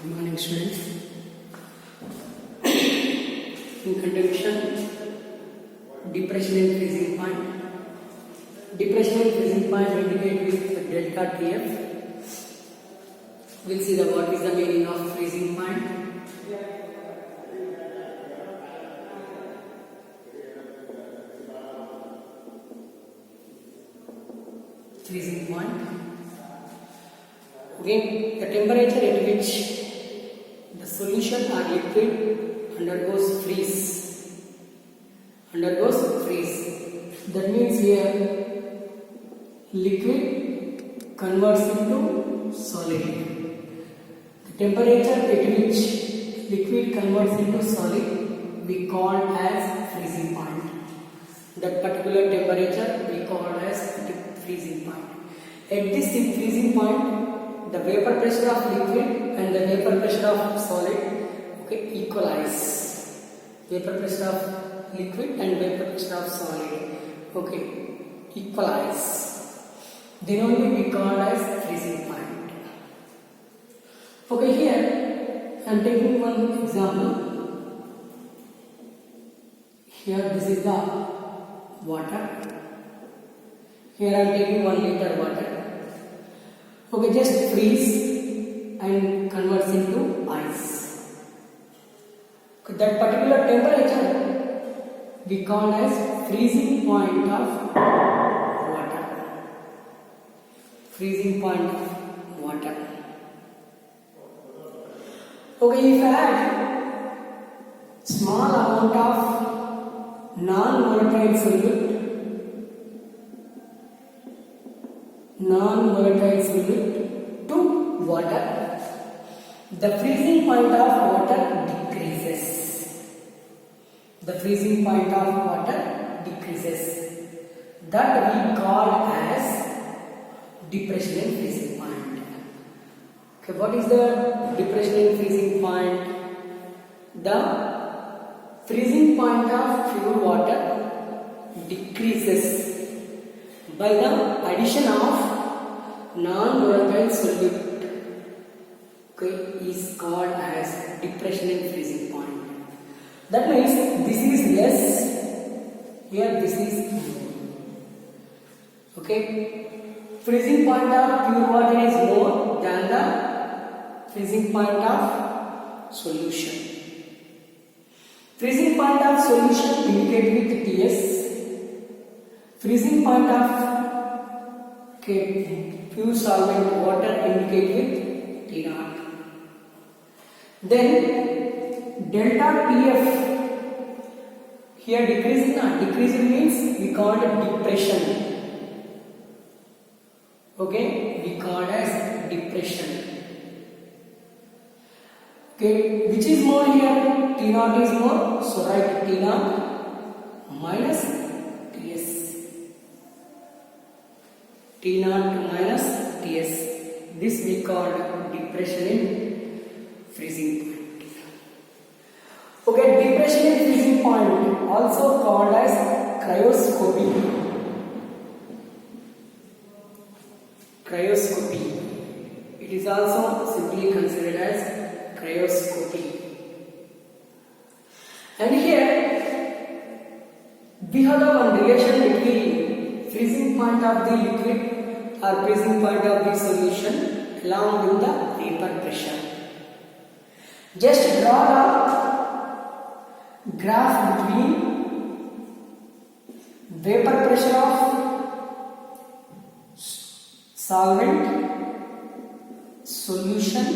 Good morning, students. In contribution, depression and freezing point. Depression and freezing point indicate with delta TF. We'll see what is the meaning of freezing point. Freezing point. Again, the temperature at which the solution or liquid undergoes freeze. That means here liquid converts into solid. The temperature at which liquid converts into solid we call as freezing point. That particular temperature we call as freezing point. At this freezing point, the vapor pressure of liquid and the vapor pressure of solid equalize. Vapor pressure of liquid and vapor pressure of solid equalize. Then only we call as freezing point. Here I am taking one example. Here this is the water. Here I am taking 1 liter water. Just freeze and converts into ice. That particular temperature we call as freezing point of water. Freezing point of water. If I add small amount of non-volatile solute to water, the freezing point of water decreases. That we call as depression and freezing point. What is the depression and freezing point? The freezing point of pure water decreases by the addition of non-volatile solute is called as depression and freezing point. That means this is less, here this is more. Freezing point of pure water is more than the freezing point of solution. Freezing point of solution indicated with Ts. Freezing point of pure solvent water indicated with T0. Then delta TF here decreasing means we call it depression. We call as depression. Which is more here? T0 is more, so write T0 minus Ts. T0 minus Ts. This we call depression in freezing point. Depression in freezing point also called as cryoscopy. It is also simply considered as cryoscopy. And here we have the one relation between freezing point of the liquid or freezing point of the solution along with the vapor pressure. Just draw the graph between vapor pressure of solvent, solution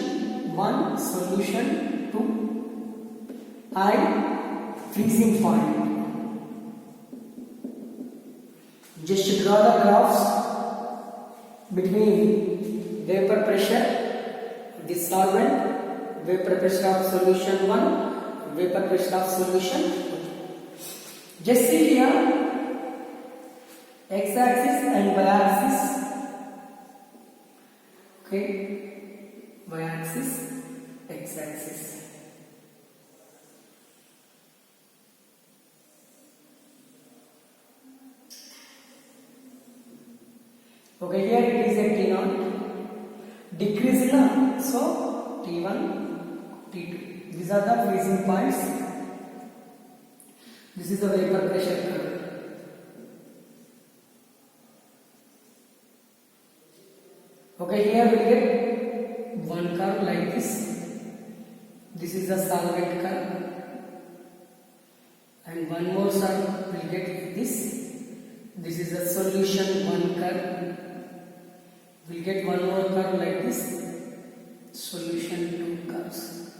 1, solution 2 and freezing point. Just draw the graphs between vapor pressure of the solvent, vapor pressure of solution 1, vapor pressure of solution 2. Just see here x-axis and y-axis. Y-axis, x-axis. Here it is at T0. Decrease, so T T1, T2. These are the freezing points. This is the vapor pressure curve. Okay, here we get one curve like this. This is the solvent curve, and one more curve will get this. This is the solution one curve. We'll get one more curve like this. Solution two curves.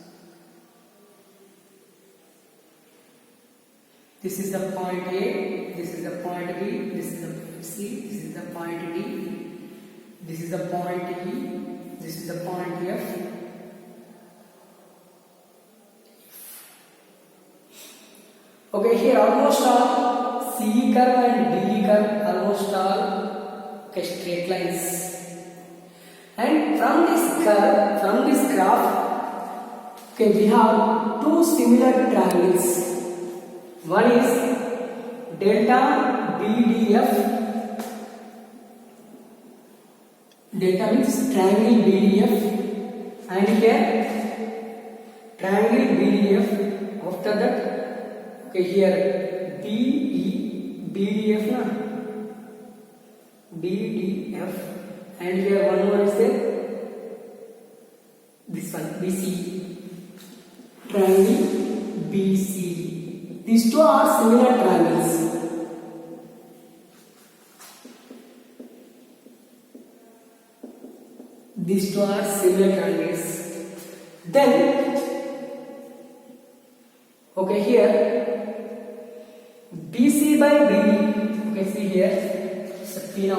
This is the point A. This is the point B. This is the point C. This is the point D. This is the point E. This is the point F. Okay, here almost all CE curve and DE curve almost all straight lines. And from this curve, from this graph, okay, we have two similar triangles. One is delta BDF. Delta means triangle BDF, and here triangle BDF. After that, okay, here BE BDF na BDF, and here one more is there. This one BC, triangle BC. These two are similar triangles. These two are similar triangles. Then, okay, here BC by BD. Okay, see here, it's a P0,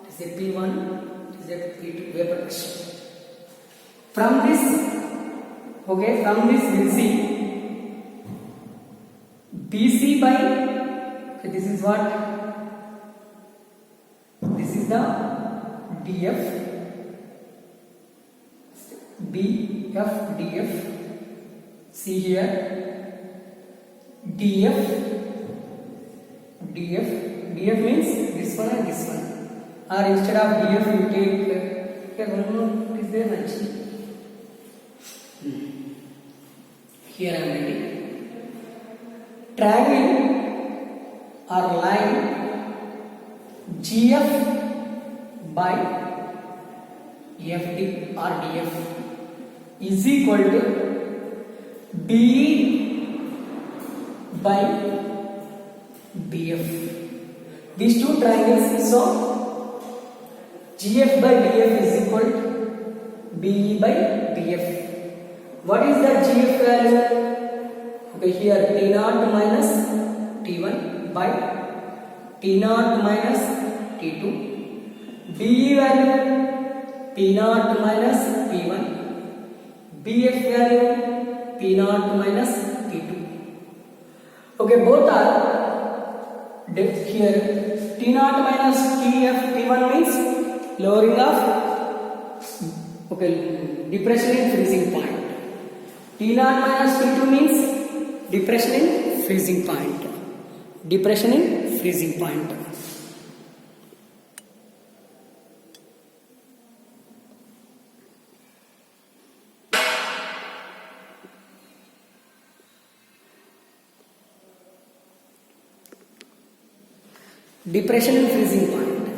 it's a P1, it's a P2 vapor pressure. From this, okay, from this we'll see BC by, okay, this is what? This is the DF, BF, DF. See here, DF, DF. DF means this one and this one. Or instead of DF, you take here one more is there actually. Here I am writing. Triangle or line GF by FD or DF is equal to BE by BF. These two triangles, so GF by DF is equal to BE by BF. What is the GF value? Okay, here T0 minus T1 by T0 minus T2. BE value P0 minus P1. BF value P0 minus P2. Okay, both are here. T0 minus TF P1 means lowering of, okay, depression in freezing point. T0 minus T2 means depression in freezing point. Depression in freezing point. Depression in freezing point.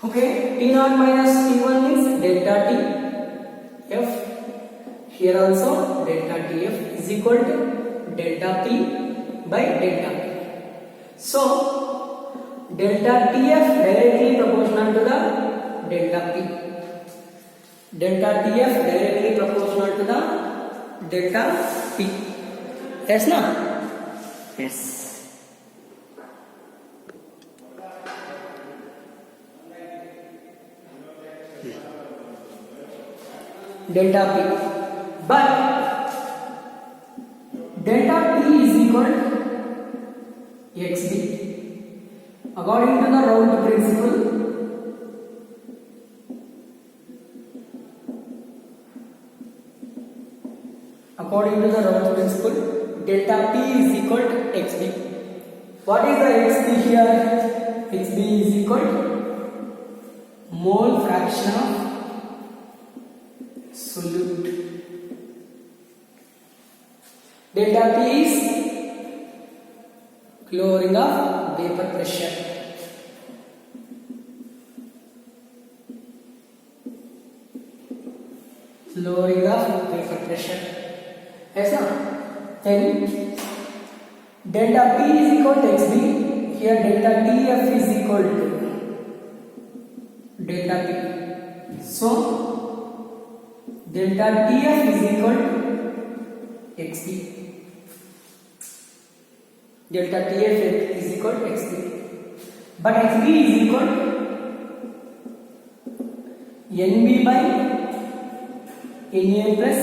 Okay, T0 minus T1 means delta T F. Here also delta TF is equal to delta P by delta P. So delta TF directly proportional to the delta P. Delta TF directly proportional to the delta P. Yes, no? Yes. Delta P, but delta T is equal to XB. According to the Raoult principle, delta P is equal to XB. What is the XB here? XB is equal to mole fraction of solute. Delta P is lowering of vapor pressure. Lowering of vapor pressure. ऐसा? Then delta P is equal to XB. Here delta TF is equal to delta P. So delta TF is equal to XB. Delta TF is equal to XB. But XB is equal to NB by NA plus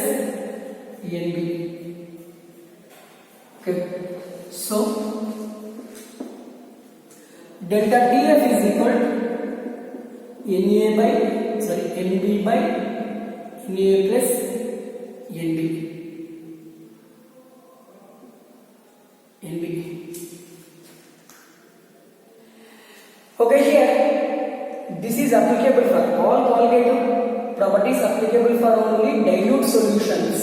NB. Okay. So delta TF is equal to NB by NA plus NB. Okay, here this is applicable for all colligative properties, applicable for only dilute solutions.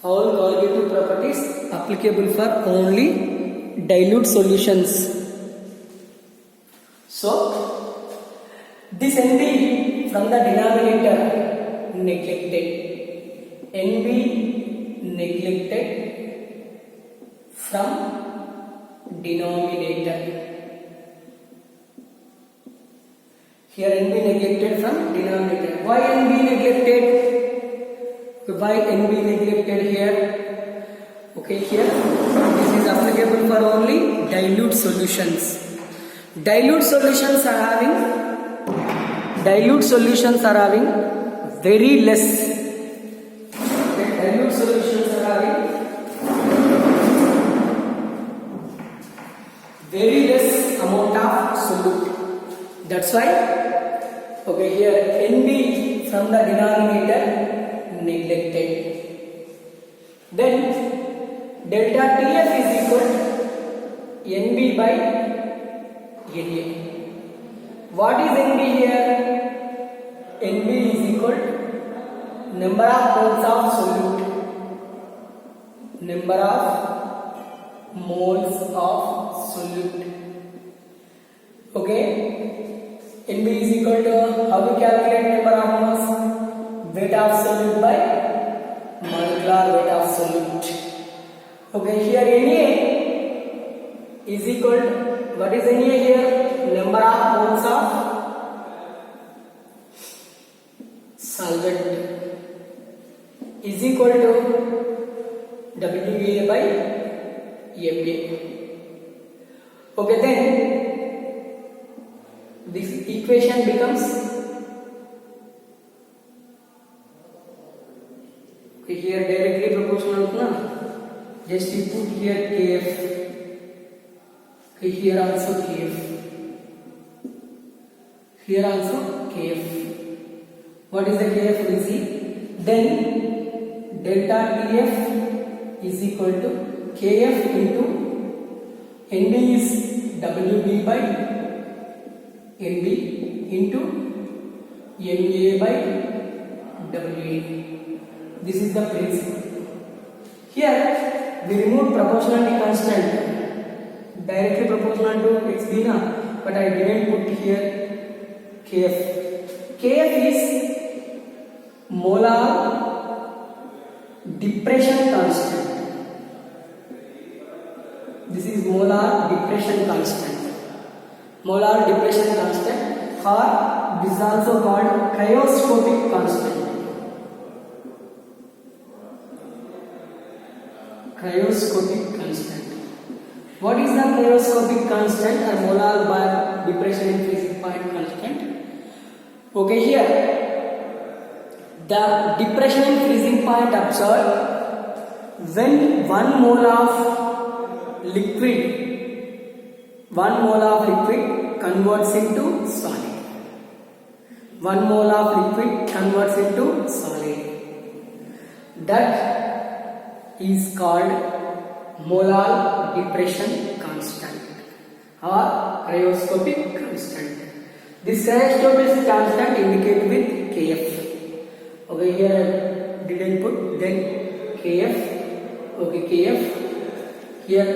All colligative properties applicable for only dilute solutions. So this NB from the denominator neglected. NB neglected from denominator. Here NB neglected from denominator. Why NB neglected? Why NB neglected here? Okay, here this is applicable for only dilute solutions. Dilute solutions are having very less. Okay, dilute solutions are having very less amount of solute. That's why, okay, here NB from the denominator neglected. Then delta TF is equal to NB by NA. What is NB here? NB is equal to number of moles of solute. Number of moles of solute. Okay, NB is equal to, how we calculate number of moles? Weight of solute by molecular weight of solute. Okay, here Na is equal to, what is Na here? Number of moles of solvent is equal to Wa by Ma. Okay, then this equation becomes, okay, here directly proportional na, just you put here Kf, okay, here also Kf, here also Kf. What is the Kf? We see. Then delta Tf is equal to Kf into NB is Wb by NB into Na by Wa. This is the principle. Here we remove proportionality constant, directly proportional to xb na, but I didn't put here Kf. Kf is molar depression constant. This is molar depression constant. Molar depression constant, or this is also called cryoscopic constant. Cryoscopic constant. What is the cryoscopic constant or molar depression in freezing point constant? Okay, here the depression in freezing point observed when 1 mole of liquid converts into solid. 1 mole of liquid converts into solid. That is called molar depression constant or cryoscopic constant. This cryoscopic constant indicated with Kf. Okay, here I didn't put, then Kf, okay, Kf, here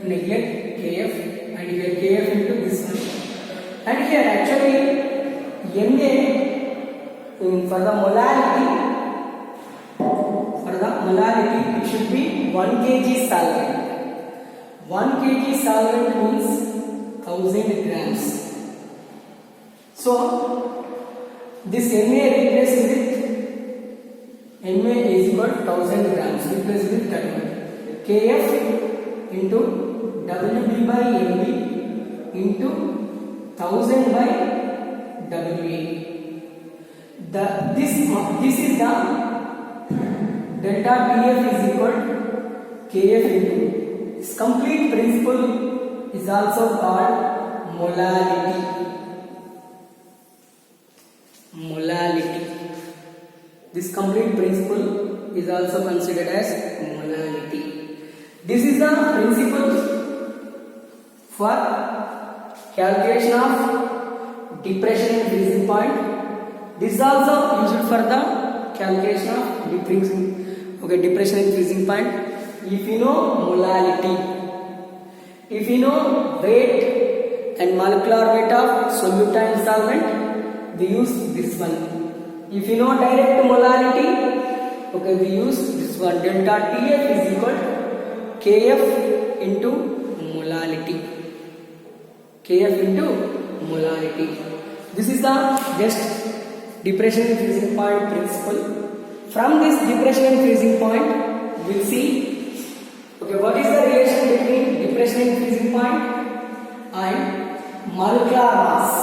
negate Kf, and here Kf into this one, and here actually Na for the molarity it should be 1 kg solvent. 1 kg solvent means 1000 grams. So this Na replaced with Na is equal to 1000 grams, replaced with that one. Kf into Wb by Mb into 1000 by Wa. This is the delta Tf is equal to Kf into. This complete principle is also called molality. This complete principle is also considered as molality. This is the principle for calculation of depression in freezing point. This is also used for the calculation of depression in freezing point. If you know molality, if you know weight and molecular weight of solute and solvent, we use this one. If you know direct molality, okay, we use this one. Delta Tf is equal to Kf into molality. Kf into molality. This is the just depression in freezing point principle. From this depression in freezing point, we'll see, okay, what is the relation between depression in freezing point and molecular mass.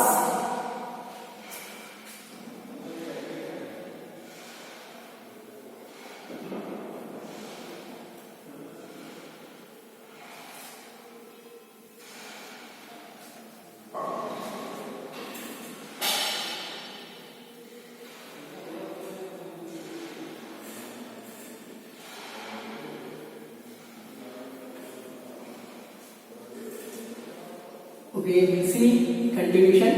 Okay, we see continuation.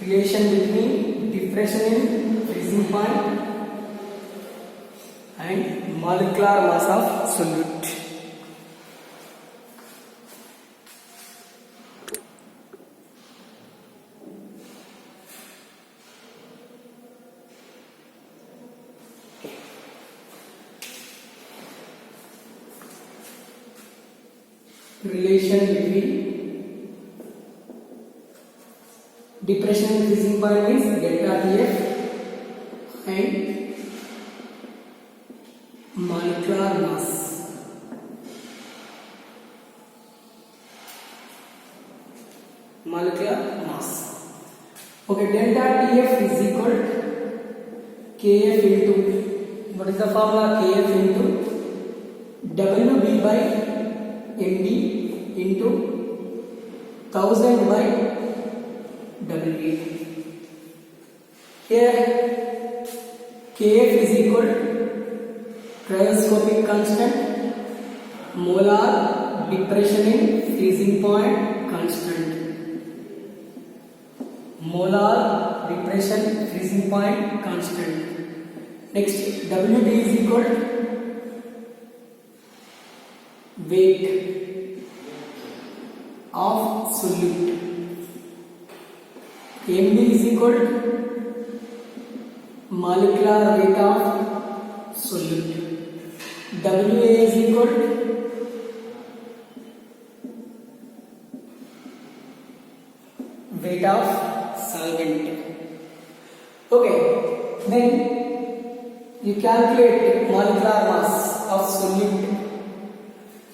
Relation between depression in freezing point and molecular mass of solute. Relation between depression in freezing point is delta Tf and molecular mass. Okay, delta Tf is equal to Kf into, what is the formula? Kf into Wb by Mb into 1000 by Wa. Here Kf is equal to cryoscopic constant, molar depression in freezing point constant. Molar depression freezing point constant. Next, Wb is equal to weight of solute. Mb is equal to molecular weight of solute. Wa is equal to weight of solvent. Okay, then you calculate molecular mass of solute.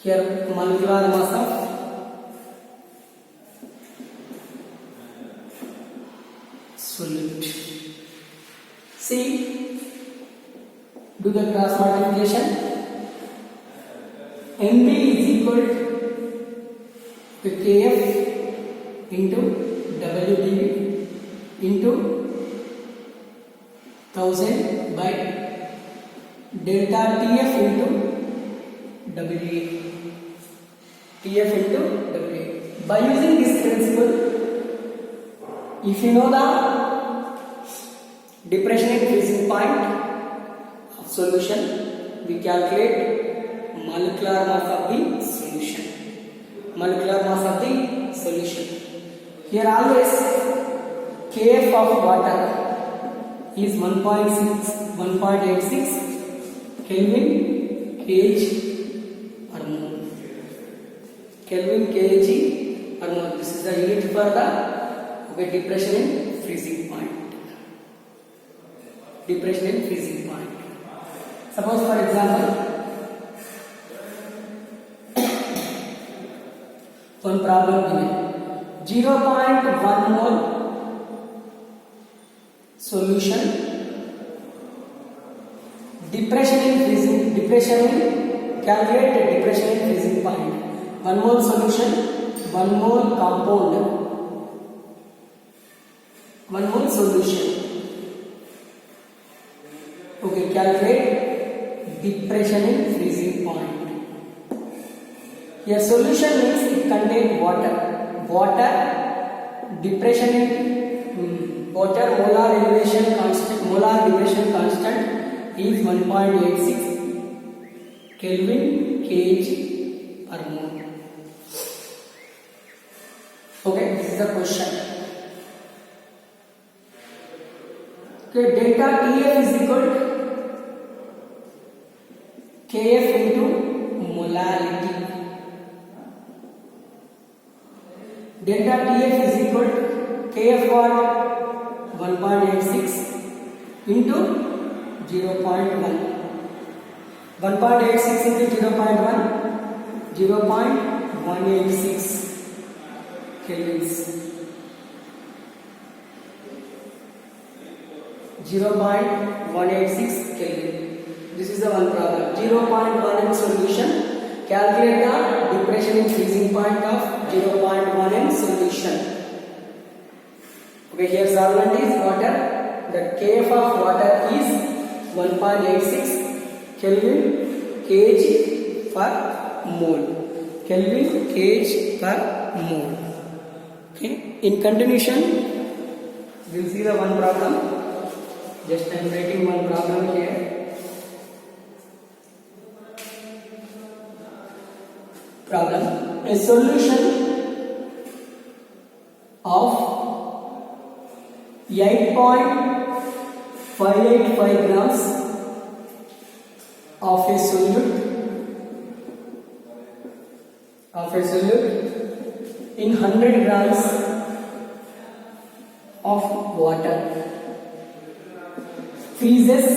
Here molecular mass of solute. See, do the cross multiplication. Mb is equal to Kf into Wb into 1000 by delta Tf into Wa. Tf into Wa. By using this principle, if you know the depression in freezing point of solution, we calculate molecular mass of the solution. Molecular mass of the solution. Here always Kf of water is 1.86 Kelvin kg per mole. Kelvin kg per mole. This is the unit for the depression in freezing point. Depression in freezing point. Suppose for example, one problem given. 0.1 mole solution. Calculate the depression in freezing point. 1 mole solution, 1 mole compound, 1 mole solution. Okay, calculate depression in freezing point. Here solution means it contains water. Water depression in water molar elevation constant, molar depression constant is 1.86 Kelvin kg per mole. Okay, this is the question. Okay, delta TF is equal to Kf into molarity. Delta TF is equal to Kf what? 1.86 into 0.1. 1.86 into 0.1, 0.186 kelvins. 0.186 Kelvin. This is the one problem. 0.1 m solution. Calculate the depression in freezing point of 0.1 m solution. Okay, here solvent is water. The Kf of water is 1.86 Kelvin kg per mole. Kelvin kg per mole. Okay. In continuation, we will see the one problem. Just I am writing one problem here. Problem. A solution of 8.585 grams of a solute in 100 grams of water freezes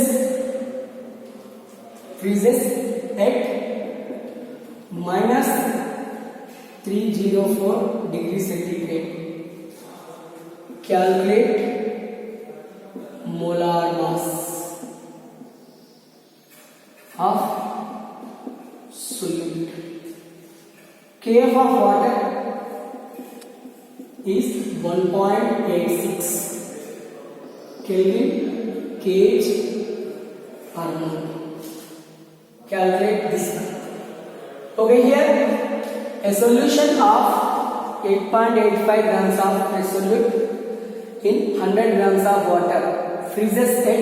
at minus 304 degrees centigrade. Calculate molar mass of solute. Kf of water is 1.86 Kelvin kg per mole. Calculate this one. Okay, here a solution of 8.85 grams of a solute in 100 grams of water freezes at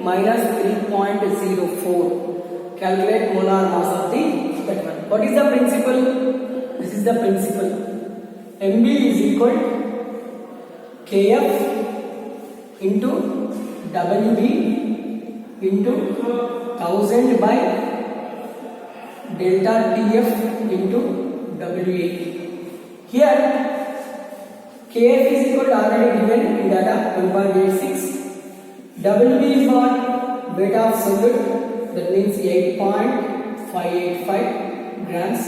minus 3.04. Calculate molar mass of the that one. What is the principle? This is the principle. Mb is equal to Kf into Wb into 1000 by delta TF into WA. Here Kf is equal to already given in data 1.86. WB is what? Weight of solute, that means 8.585 grams.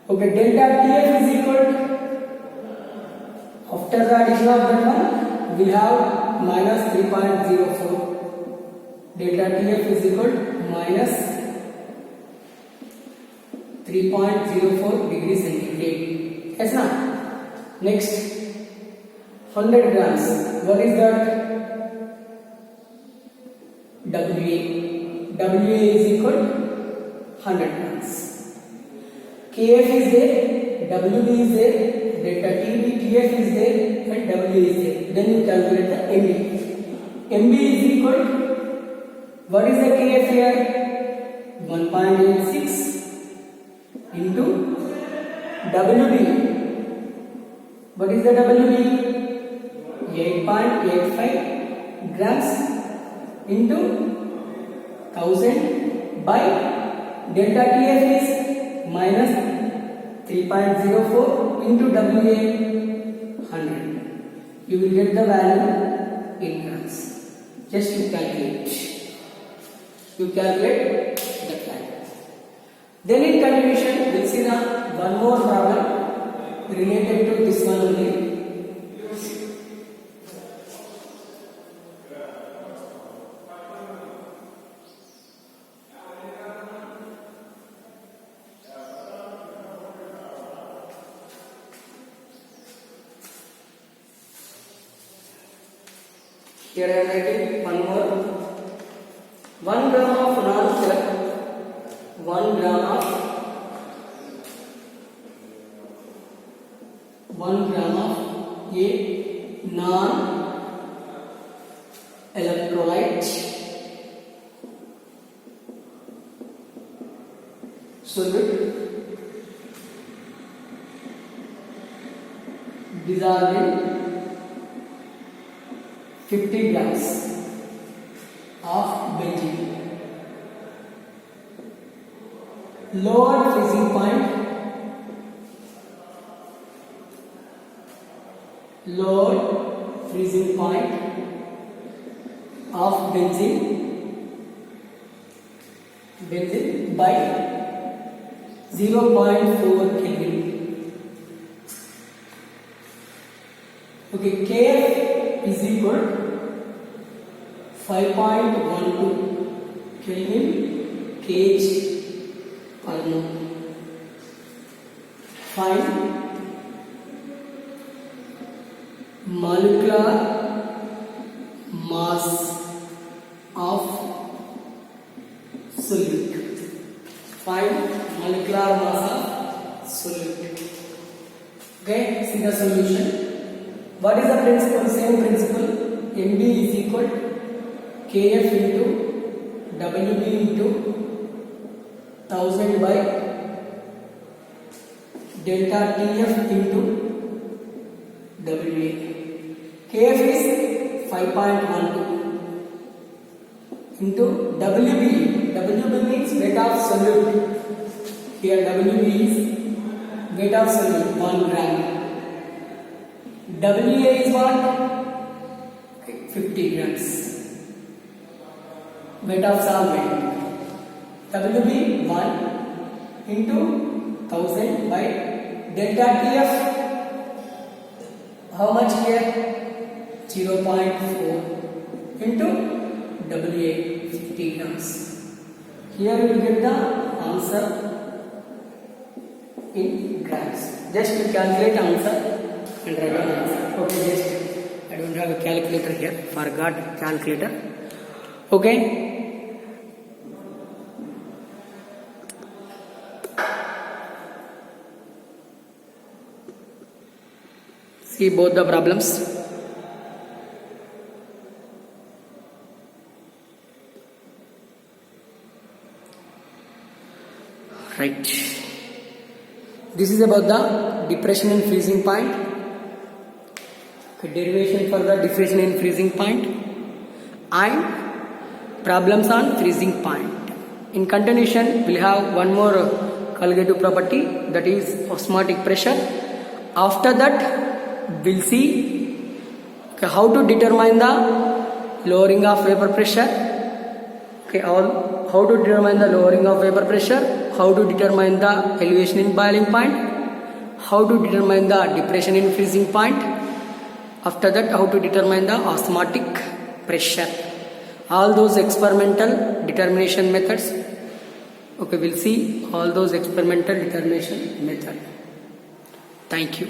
Okay, delta TF is equal to, after the addition of that one, we have minus 3.04. Delta TF is equal to minus 3.04 degrees centigrade. Yes, na? Next, 100 grams. What is that? WA. WA is equal to 100 grams. Kf is there, WB is there, delta TB, TF is there, and W is there. Then you calculate the MB. MB is equal to, what is the KF here? 1.86 into WB. What is the WB? 8.85 grams into 1000 by delta TF is minus 3.04 into WA 100. You will get the value in grams. Just you calculate. You calculate that value. Then in continuation, we will see the one more problem related to this one only. Here I am writing one more. 1 gram of non-select, 1 gram of a non-electrolyte solid dissolved in 50 grams of benzene. Lower freezing point of benzene by 0.4 Kelvin. Okay, Kf is equal 5.12 Kelvin kg per mole. Find molecular mass of solute. Find molecular mass of solute. Okay, see the solution. What is the principle? Same principle. MB is equal Kf into WB into 1000 by delta TF into WA. Kf is 5.12 into WB. WB means weight of solute. Here WB is weight of solute 1 gram. WA is what? 50 grams. Weight of solvent. WB 1 into 1000 by delta TF. How much here? 0.4 into WA 50 grams. Here you will get the answer in grams. Just you calculate answer and write down answer. Okay, just I don't have a calculator here. Forgot calculator. Okay. See both the problems. Right. This is about the depression and freezing point. Derivation for the depression and freezing point and problems on freezing point. In continuation, we'll have one more colligative property, that is osmotic pressure. After that, we'll see how to determine the lowering of vapor pressure. Okay, how to determine the lowering of vapor pressure, how to determine the elevation in boiling point, how to determine the depression in freezing point. After that, how to determine the osmotic pressure. All those experimental determination methods. Okay, we'll see all those experimental determination method. Thank you.